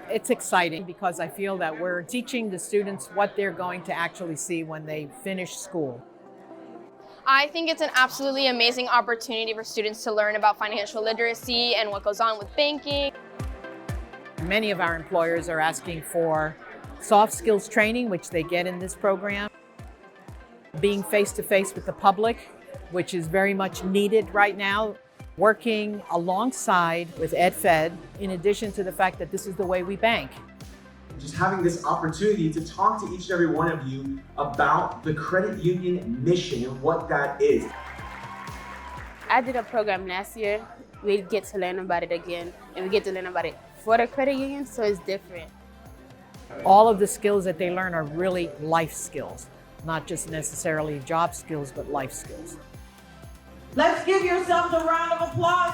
It's exciting because I feel that we're teaching the students what they're going to actually see when they finish school. I think it's an absolutely amazing opportunity for students to learn about financial literacy and what goes on with banking. Many of our employers are asking for soft skills training, which they get in this program. Being face-to-face with the public, which is very much needed right now. Working alongside with EdFed, in addition to the fact that this is the way we bank. Just having this opportunity to talk to each and every one of you about the credit union mission and what that is. I did a program last year. We get to learn about it again, and we get to learn about it for the credit union, so it's different. All of the skills that they learn are really life skills, not just necessarily job skills, but life skills. Let's give yourselves a round of applause.